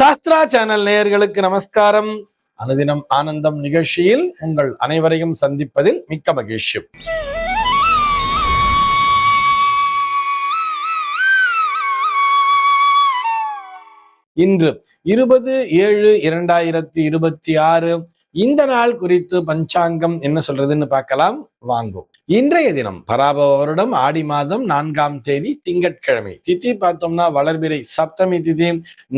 Sastra channel நேயர்களுக்கு நமஸ்காரம். அனுதினம் ஆனந்தம் நிகழ்ச்சியில் உங்கள் அனைவரையும் சந்திப்பதில் மிக்க மகிழ்ச்சி. இன்று 20/7/2026 இந்த நாள் குறித்து பஞ்சாங்கம் என்ன சொல்றதுன்னு பார்க்கலாம் வாங்கும். இன்றைய தினம் பராபவ வருடம் ஆடி மாதம் 4ஆம் தேதி திங்கட்கிழமை. திதி பார்த்தோம்னா வளர்பிறை சப்தமி திதி.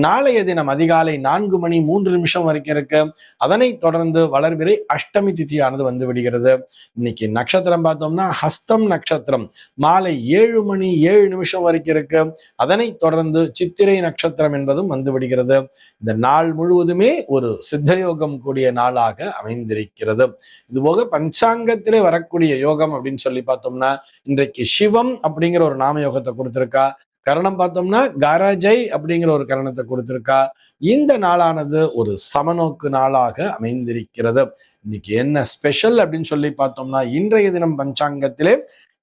நாளைய தினம் அதிகாலை 4:03 வரைக்கும் இருக்கு. அதனை தொடர்ந்து வளர்பிறை அஷ்டமி திதியானது வந்து விடுகிறது. இன்னைக்கு நட்சத்திரம் பார்த்தோம்னா ஹஸ்தம் நட்சத்திரம் மாலை 7:07 வரைக்கும் இருக்கு. அதனை தொடர்ந்து சித்திரை நட்சத்திரம் என்பதும் வந்து விடுகிறது. இந்த நாள் முழுவதுமே ஒரு சித்தயோகம் கூடிய நாளாக அமைந்திருக்கிறது. இதுபோக பஞ்சாங்கத்திலே வரக்கூடிய யோகம் அப்படின்னு சொல்லி பார்த்தோம்னா இன்றைக்கு சிவம் அப்படிங்கிற ஒரு நாம யோகத்தை கொடுத்திருக்கா. கரணம் பார்த்தோம்னா கரஜை அப்படிங்கிற ஒரு கரணத்தை கொடுத்திருக்கா. இந்த நாளானது ஒரு சமநோக்கு நாளாக அமைந்திருக்கிறது. இன்னைக்கு என்ன ஸ்பெஷல் அப்படின்னு சொல்லி பார்த்தோம்னா இன்றைய தினம் பஞ்சாங்கத்திலே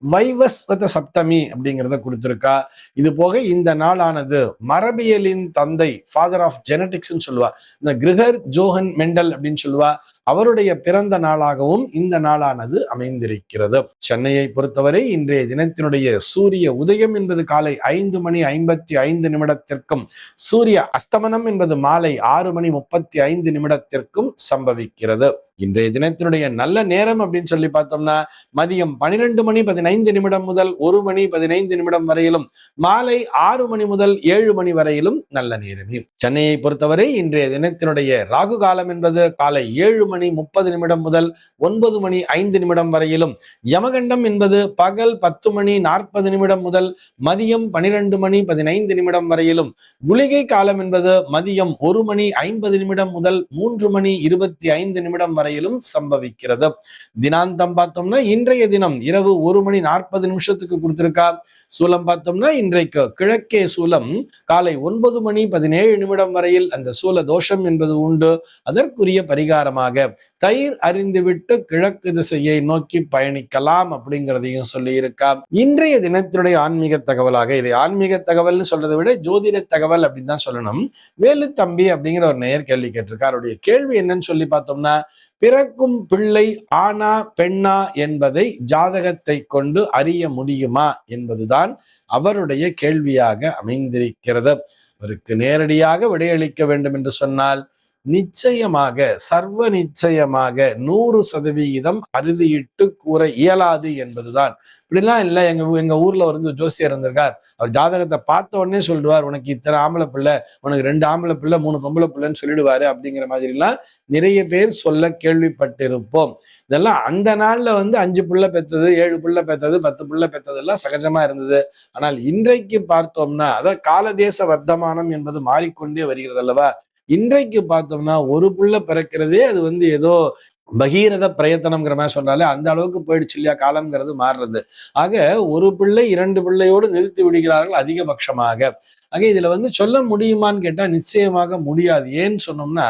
வைவஸ்வத சப்தமி அப்படிங்கிறத கொடுத்திருக்கா. இது போக இந்த நாளானது மரபியலின் தந்தை, ஃபாதர் ஆஃப் ஜெனடிக்ஸ்ன்னு சொல்லுவா, இந்த கிரிகர் ஜோஹன் மெண்டல் அப்படின்னு சொல்லுவா, அவருடைய பிறந்த நாளாகவும் இந்த நாளானது அமைந்திருக்கிறது. சென்னையை பொறுத்தவரை இன்றைய தினத்தினுடைய சூரிய உதயம் என்பது காலை 5:55 சூரிய அஸ்தமனம் என்பது மாலை 6:35 சம்பவிக்கிறது. இன்றைய தினத்தினுடைய நல்ல நேரம் அப்படின்னு சொல்லி பார்த்தோம்னா மதியம் 12:15 முதல் 1:15 வரையிலும், மாலை 6 முதல் 7 வரையிலும் நல்ல நேரமே. சென்னையை பொறுத்தவரை இன்றைய தினத்தினுடைய ராகு காலம் என்பது காலை 7:30 முதல் 9:05 வரையிலும், யமகண்டம் என்பது பகல் 10:40 முதல் மதியம் 12:15 வரையிலும், குளிகை காலம் என்பது மதியம் 1:50 முதல் 3:25 வரையிலும் சம்பவிக்கிறது. தினாந்தம் பார்த்தோம்னா இன்றைய தினம் இரவு 1:40 கொடுத்திருக்கா. சூலம் பார்த்தோம்னா இன்றைக்கு கிழக்கே சூலம் காலை 9:17 வரையில் அந்த சூல தோஷம் என்பது உண்டு. அதற்குரிய பரிகாரமாக தயிர் அறிந்துவிட்டு கிழக்கு திசையை நோக்கி பயணிக்கலாம் அப்படிங்கிறதையும் சொல்லி இருக்கா. இன்றைய தினத்தினுடைய ஆன்மீக தகவலாக, இதை ஆன்மீக தகவல்னு சொல்றதை விட ஜோதிட தகவல் அப்படின்னு தான் சொல்லணும். வேலு தம்பி அப்படிங்கிற ஒரு நேயர் கேள்வி கேட்டிருக்கார். அவருடைய கேள்வி என்னன்னு சொல்லி பார்த்தோம்னா, பிறக்கும் பிள்ளை ஆணா பெண்ணா என்பதை ஜாதகத்தை கொண்டு அறிய முடியுமா என்பதுதான் அவருடைய கேள்வியாக அமைந்திருக்கிறது. அவருக்கு நேரடியாக விடையளிக்க வேண்டும் என்று சொன்னால் நிச்சயமாக, சர்வ நிச்சயமாக 100% அறுதியிட்டு கூற இயலாது என்பதுதான். இப்படிலாம் இல்லை, எங்க ஊர்ல ஒரு ஜோசியர் இருந்திருக்கார், அவர் ஜாதகத்தை பார்த்த உடனே சொல்லுவார், உனக்கு இத்தனை ஆம்பளை பிள்ளை, உனக்கு 2 ஆம்பளை பிள்ளை 3 பொம்பளை பிள்ளைன்னு சொல்லிடுவாரு அப்படிங்கிற மாதிரி எல்லாம் நிறைய பேர் சொல்ல கேள்விப்பட்டிருப்போம். இதெல்லாம் அந்த நாள்ல 5 பிள்ளை பெத்தது, 7 பிள்ளை பெத்தது, 10 பிள்ளை பெத்தது எல்லாம் சகஜமா இருந்தது. ஆனால் இன்றைக்கு பார்த்தோம்னா, அதாவது காலதேச வர்த்தமானம் என்பது மாறிக்கொண்டே வருகிறது அல்லவா. இன்றைக்கு பார்த்தோம்னா ஒரு புள்ள பிறக்கிறதே அது ஏதோ பகீரத பிரயத்தனம்ங்கிற மாதிரி சொன்னாலே அந்த அளவுக்கு போயிடுச்சு இல்லையா காலம்ங்கிறது மாறுறது. ஆக ஒரு பிள்ளை 2 பிள்ளையோடு நிறுத்தி விடுகிறார்கள் அதிகபட்சமாக. ஆக இதுல சொல்ல முடியுமான்னு கேட்டா நிச்சயமாக முடியாது. ஏன்னு சொன்னோம்னா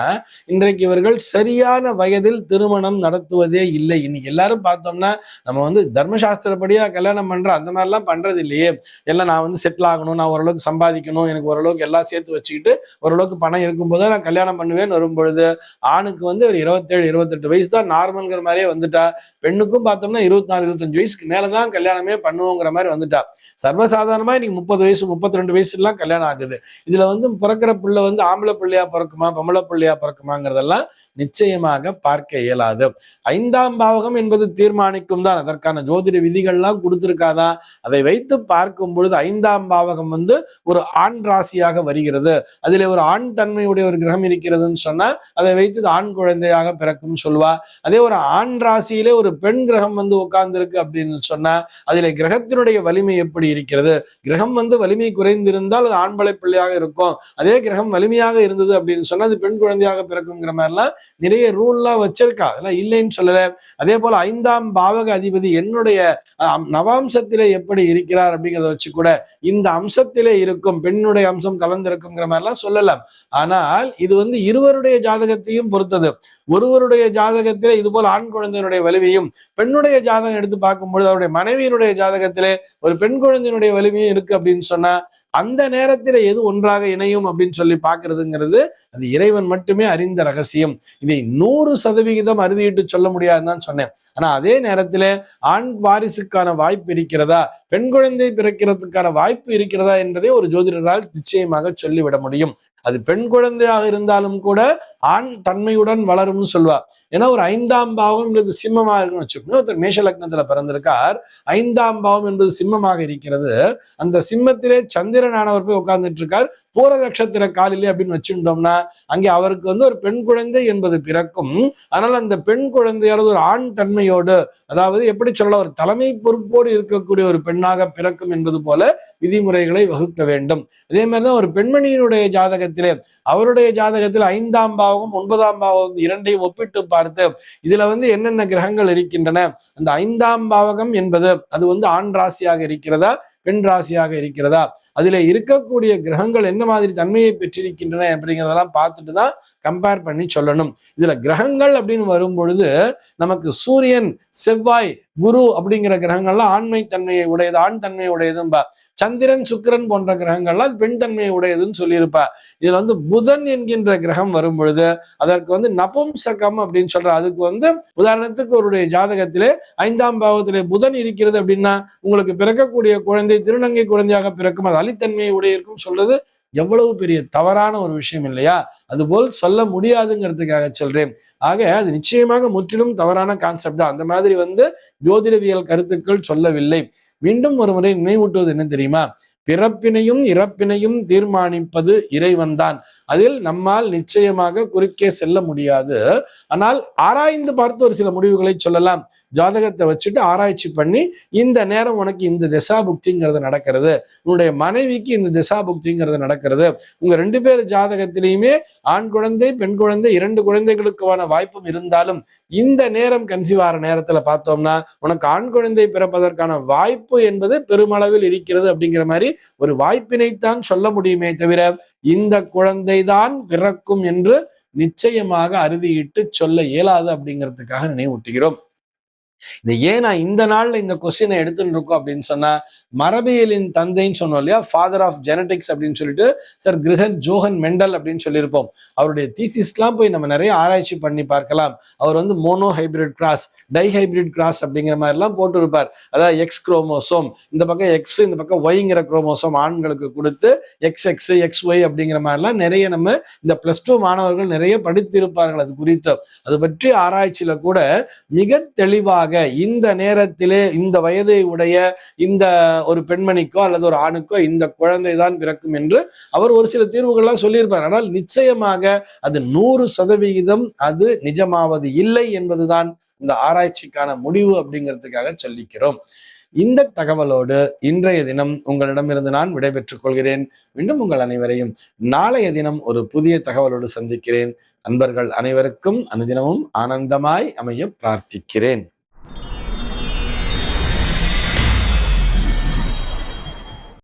இன்றைக்கு இவர்கள் சரியான வயதில் திருமணம் நடத்துவதே இல்லை. இன்னைக்கு எல்லாரும் பார்த்தோம்னா நம்ம தர்மசாஸ்திரப்படியா கல்யாணம் பண்ற அந்த மாதிரிலாம் பண்றது இல்லையே. எல்லாம் நான் செட்டில் ஆகணும், நான் ஓரளவுக்கு சம்பாதிக்கணும், எனக்கு ஓரளவுக்கு எல்லாம் சேர்த்து வச்சுக்கிட்டு ஓரளவுக்கு பணம் இருக்கும்போது நான் கல்யாணம் பண்ணுவேன்னு வரும்பொழுது ஆணுக்கு ஒரு 27-28 வயசு தான் நார்மல்ங்கிற மாதிரியே வந்துட்டா. பெண்ணுக்கும் பார்த்தோம்னா 24-25 வயசுக்கு மேலதான் கல்யாணமே பண்ணுவோங்கிற மாதிரி வந்துட்டா. சர்வசாதாரணமா இன்னைக்கு 30 வயசு 32 வயசு எல்லாம் கல்யாணம் ஆகுது. இதுல பிறக்கிற பிள்ளை ஆம்பளை பிள்ளையா பிறக்குமா பொம்பளை பிள்ளையா பிறக்குமாங்கிறதெல்லாம் நிச்சயமாக பார்க்க இயலாது. 5ஆம் பாவகம் என்பது தீர்மானிக்கும் தான். அதற்கான ஜோதிட விதிகள்லாம் கொடுத்திருக்காதான். அதை வைத்து பார்க்கும் பொழுது 5ஆம் பாவகம் ஒரு ஆண் ராசியாக வருகிறது. அதிலே ஒரு ஆண் தன்மையுடைய ஒரு கிரகம் இருக்கிறதுன்னு சொன்னா அதை வைத்து ஆண் குழந்தையாக பிறக்கும் சொல்வா. அதே ஒரு ஆண் ராசியிலே ஒரு பெண் கிரகம் உட்கார்ந்து இருக்கு அப்படின்னு சொன்னா அதிலே கிரகத்தினுடைய வலிமை எப்படி இருக்கிறது. கிரகம் வலிமை குறைந்திருந்தால் அது ஆண்பளை பிள்ளையாக இருக்கும். அதே கிரகம் வலிமையாக இருந்தது அப்படின்னு சொன்னா அது பெண் குழந்தையாக பிறக்குங்கிற மாதிரிலாம் நிறைய ரூல்லாம் வச்சிருக்கா, அதெல்லாம் இல்லைன்னு சொல்லல. அதே போல 5ஆம் பாவக அதிபதி என்னுடைய நவாம்சத்திலே எப்படி இருக்கிறார் அப்படிங்கிறத வச்சு கூட இந்த அம்சத்திலே இருக்கும், பெண்ணுடைய அம்சம் கலந்திருக்குங்கிற மாதிரிலாம் சொல்லலாம். ஆனால் இது இருவருடைய ஜாதகத்தையும் பொறுத்தது. ஒருவருடைய ஜாதகத்திலே இது போல ஆண் குழந்தையினுடைய வலிமையும், பெண்ணுடைய ஜாதகம் எடுத்து பார்க்கும்பொழுது அவருடைய மனைவியினுடைய ஜாதகத்திலே ஒரு பெண் குழந்தையினுடைய வலிமையும் இருக்கு அப்படின்னு சொன்னா, அந்த நேரத்தில் எது ஒன்றாக இணையும் அப்படின்னு சொல்லி பார்க்கிறதுங்கிறது அது இறைவன் மட்டுமே அறிந்த ரகசியம். இதை 100% அறுதிட்டு சொல்ல முடியாதுன்னு தான் சொன்னேன். ஆனா அதே நேரத்துல ஆண் வாரிசுக்கான வாய்ப்பு இருக்கிறதா, பெண் குழந்தை பிறக்கிறதுக்கான வாய்ப்பு இருக்கிறதா என்பதை ஒரு ஜோதிடரால் நிச்சயமாக சொல்லிவிட முடியும். அது பெண் குழந்தையாக இருந்தாலும் கூட ஆண் தன்மையுடன் வளரும்னு சொல்வா. ஏன்னா ஒரு 5ஆம் பாவம் என்பது சிம்மமாக இருக்குன்னு வச்சுக்கோங்க. ஒருத்தர் மேஷ லக்னத்துல பிறந்திருக்கார், 5ஆம் பாவம் என்பது சிம்மமாக இருக்கிறது. அந்த சிம்மத்திலே சந்திரனானவர் போய் உட்கார்ந்துட்டு இருக்கார், பூர நட்சத்திர காலிலே அப்படின்னு வச்சுட்டோம்னா அங்கே அவருக்கு ஒரு பெண் குழந்தை என்பது பிறக்கும். ஆனால் அந்த பெண் குழந்தையானது ஒரு ஆண் தன்மையோடு, அதாவது எப்படி சொல்லலாம், ஒரு தலைமை பொறுப்போடு இருக்கக்கூடிய ஒரு பெண்ணாக பிறக்கும் என்பது போல விதிமுறைகளை வகுக்க வேண்டும். அதே மாதிரிதான் ஒரு பெண்மணியினுடைய ஜாதகத்திலே, அவருடைய ஜாதகத்தில் 5ஆம் பாவம் 9ஆம் பாவம் இரண்டையும் ஒப்பிட்டு பார்த்து இதுல என்னென்ன கிரகங்கள் இருக்கின்றன, அந்த 5ஆம் பாவகம் என்பது அது ஆண் ராசியாக இருக்கிறதா பெண் ராசியாக இருக்கிறதா, அதுல இருக்கக்கூடிய கிரகங்கள் என்ன மாதிரி தன்மையை பெற்றிருக்கின்றன அப்படிங்கிறதெல்லாம் பார்த்துட்டு தான் கம்பேர் பண்ணி சொல்லணும். இதுல கிரகங்கள் அப்படின்னு வரும் பொழுது நமக்கு சூரியன், செவ்வாய், குரு அப்படிங்கிற கிரகங்கள்லாம் ஆண்மை தன்மையை உடையது, ஆண் தன்மையை உடையதும்பா. சந்திரன், சுக்கிரன் போன்ற கிரகங்கள்லாம் அது பெண் தன்மையை உடையதுன்னு சொல்லியிருப்பா. இதுல புதன் என்கின்ற கிரகம் வரும் பொழுது அதற்கு நபும்சகம் அப்படின்னு சொல்ற, அதுக்கு உதாரணத்துக்கு அவருடைய ஜாதகத்திலே 5ஆம் பாவத்திலே புதன் இருக்கிறது அப்படின்னா உங்களுக்கு பிறக்கக்கூடிய குழந்தை திருநங்கை குழந்தையாக பிறக்கும், அது அலித்தன்மையை உடையிருக்கும் சொல்றது எவ்வளவு பெரிய தவறான ஒரு விஷயம் இல்லையா? அதுபோல் சொல்ல முடியாதுங்கிறதுக்காக சொல்றேன். ஆக அது நிச்சயமாக முற்றிலும் தவறான கான்செப்ட் தான். அந்த மாதிரி ஜோதிடவியல் கருத்துக்கள் சொல்லவில்லை. மீண்டும் ஒரு முறை நினைவூட்டுவது என்ன தெரியுமா? பிறப்பினையும் இறப்பினையும் தீர்மானிப்பது இறைவன் தான். அதில் நம்மால் நிச்சயமாக குறுக்கே செல்ல முடியாது. ஆனால் ஆராய்ந்து பார்த்து ஒரு சில முடிவுகளை சொல்லலாம். ஜாதகத்தை வச்சுட்டு ஆராய்ச்சி பண்ணி இந்த நேரம் உனக்கு இந்த திசாபுக்திங்கிறது நடக்கிறது, உன்னுடைய மனைவிக்கு இந்த திசாபுக்திங்கிறது நடக்கிறது, உங்க 2 பேர் ஜாதகத்திலையுமே ஆண் குழந்தை பெண் குழந்தை 2 குழந்தைகளுக்கான வாய்ப்பும் இருந்தாலும் இந்த நேரம் கன்சீவ் ஆகிற நேரத்துல பார்த்தோம்னா உனக்கு ஆண் குழந்தை பிறப்பதற்கான வாய்ப்பு என்பது பெருமளவில் இருக்கிறது அப்படிங்கிற மாதிரி ஒரு வாய்ப்பினைத்தான் சொல்ல முடியுமே தவிர இந்த குழந்தைதான் பிறக்கும் என்று நிச்சயமாக அறுதியிட்டு சொல்ல இயலாது அப்படிங்கிறதுக்காக நினைவூட்டுகிறோம். இந்த ஏன் நான் இந்த நாள்ல இந்த கொஸ்டினை எடுத்துட்டு இருக்கோம் அப்படின்னு சொன்னா, மரபியலின் தந்தைன்னு சொன்னோம் இல்லையா, ஃபாதர் ஆஃப் ஜெனடிக்ஸ் அப்படின்னு சொல்லிட்டு சார் கிரகர் ஜோஹன் மெண்டல் அப்படின்னு சொல்லியிருப்போம். அவருடைய தீசிஸ்லாம் போய் நம்ம நிறைய ஆராய்ச்சி பண்ணி பார்க்கலாம். அவர் monohybrid cross, dihybrid cross அப்படிங்கிற மாதிரி எல்லாம் போட்டு இருப்பார். அதாவது எக்ஸ் குரோமோசோம், இந்த பக்கம் எக்ஸ் இந்த பக்கம் ஒய்ங்கிற குரோமோசோம் ஆண்களுக்கு கொடுத்து எக்ஸ் எக்ஸ் எக்ஸ் ஒய் அப்படிங்கிற மாதிரிலாம் நிறைய நம்ம இந்த +2 மாணவர்கள் நிறைய படித்திருப்பார்கள். அது குறித்து அது பற்றி ஆராய்ச்சியில கூட மிக தெளிவாக இந்த நேரத்திலே இந்த வயதை உடைய இந்த ஒரு பெண்மணிக்கோ அல்லது ஒரு ஆணுக்கோ இந்த குழந்தை தான் பிறக்கும் என்று அவர் ஒரு சில தீர்வுகள்லாம் சொல்லியிருப்பார். ஆனால் நிச்சயமாக அது 100% அது நிஜமாவது இல்லை என்பதுதான் இந்த ஆராய்ச்சிக்கான முடிவு அப்படிங்கிறதுக்காக சொல்லிக்கிறோம். இந்த தகவலோடு இன்றைய தினம் உங்களிடமிருந்து நான் விடைபெற்றுக் கொள்கிறேன். மீண்டும் உங்கள் அனைவரையும் நாளைய தினம் ஒரு புதிய தகவலோடு சந்திக்கிறேன். அன்பர்கள் அனைவருக்கும் அனுதினமும் ஆனந்தமாய் அமைய பிரார்த்திக்கிறேன்.